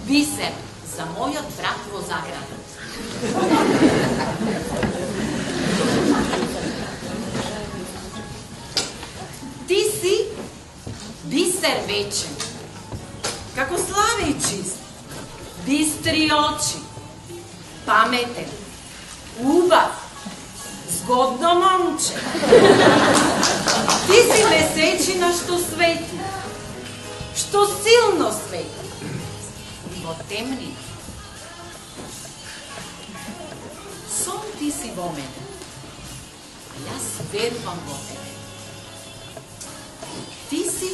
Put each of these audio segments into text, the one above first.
Biser za mojot brat во заграду. Ti si biser večen, kako slave i čist, bistri oči, pametan, ubav, zgodno momče. Ti si mesečina što sveti, što silno sveti. I vo temni. Som ti si vo mene. Јас верувам во тебе. Ti si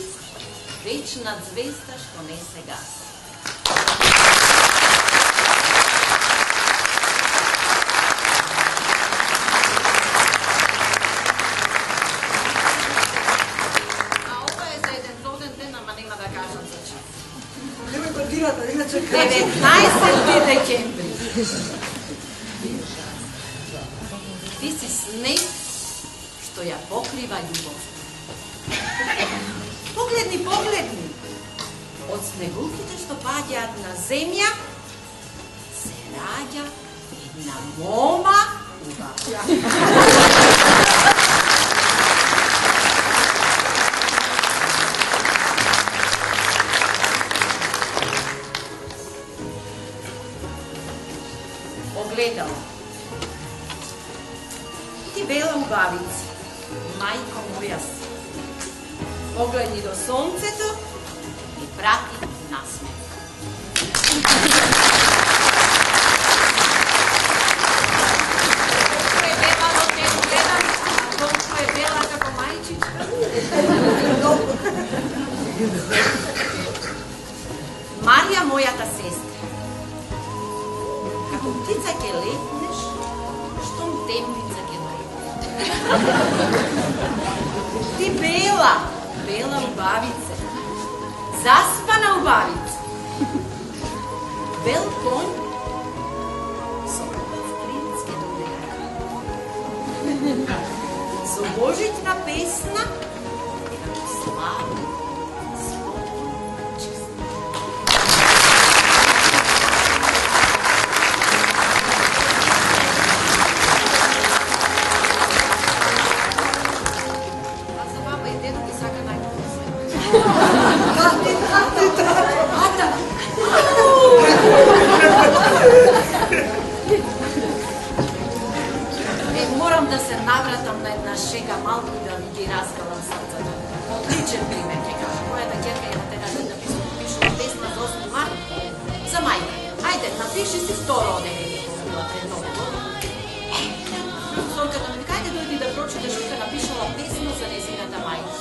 вечна звезда што не се гаси. А ова е за еден роден ден, ама нема да кажам за час. 19 декември. Ти си снег што ја покрива љубов. Погледни, погледни. Од снегулките што паѓаат на земја се раѓа една мома убава. Огледало. Ти бела убавица, мајко моја си. Погледни до сонцето и прати насмех. Колко е бела во те гледам, а колко е бела како мајчичка. Марија, мојата сестра, како птица ќе летнеш, штом темница ќе дојде. Ти бела, бела убавице, заспана убавице, бел конј со убав принц ке дојде. Со божитна песна и како славно, спокойно, чисто. Морам да се навратам на една шега малку и да ги разгалам срцата. Одличен пример ќе кажа. Мојата ќерка е на тена ден напишала песна за 8 март за мајка. Ајде, напиши си второ одење. Била пред Нови год. Сорката ми кајде дојди да прочиташ дека напишала песна за незината мајка.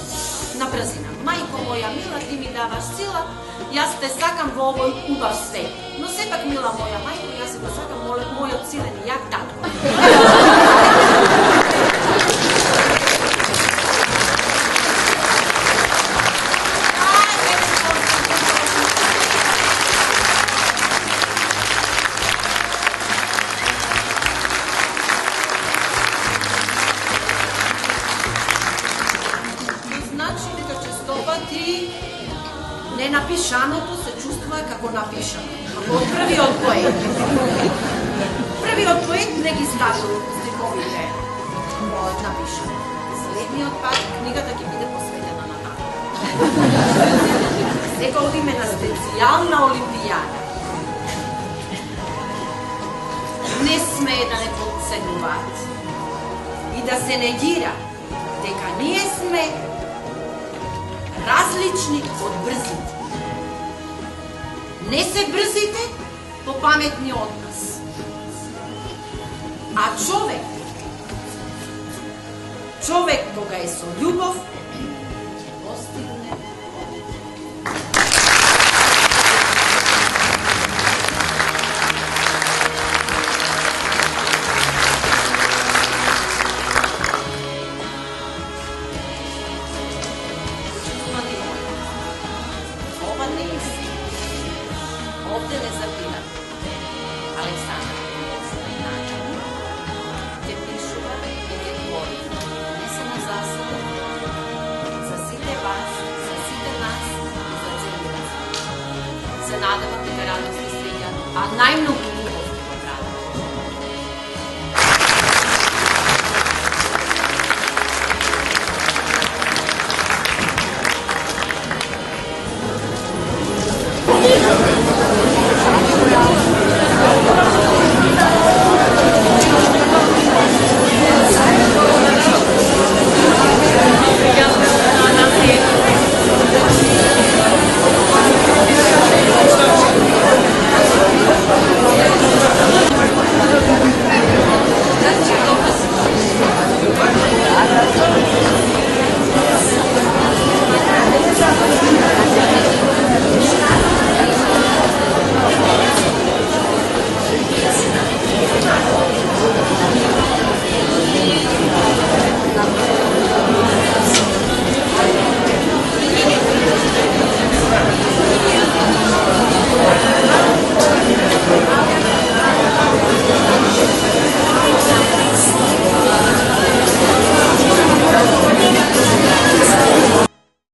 На брзина. Мајко моја мила, ти ми даваш сила, јас те сакам во овој убав свет. Но сепак, мила моја мајко, јас се го сакам мојот силен и јак татко. Напишаното се чувствува како напишано, како од првиот поет. Првиот поет не ги ставил стиховите од напишано. Следниот пат книгата ќе биде посветена на така. Сега одиме на специјална олимпијада. Не смее да не подценуваат и да се негира дека ние сме различни од брзите. Не се брзите, попаметни од нас. А човек кога е со љубов, ќе постигне овде не забира. Александр ќе пишува и ќе твори. Не само за себе, за сите вас, за сите нас и за целиот свет. се надевам дека радост и среќа, а најмногу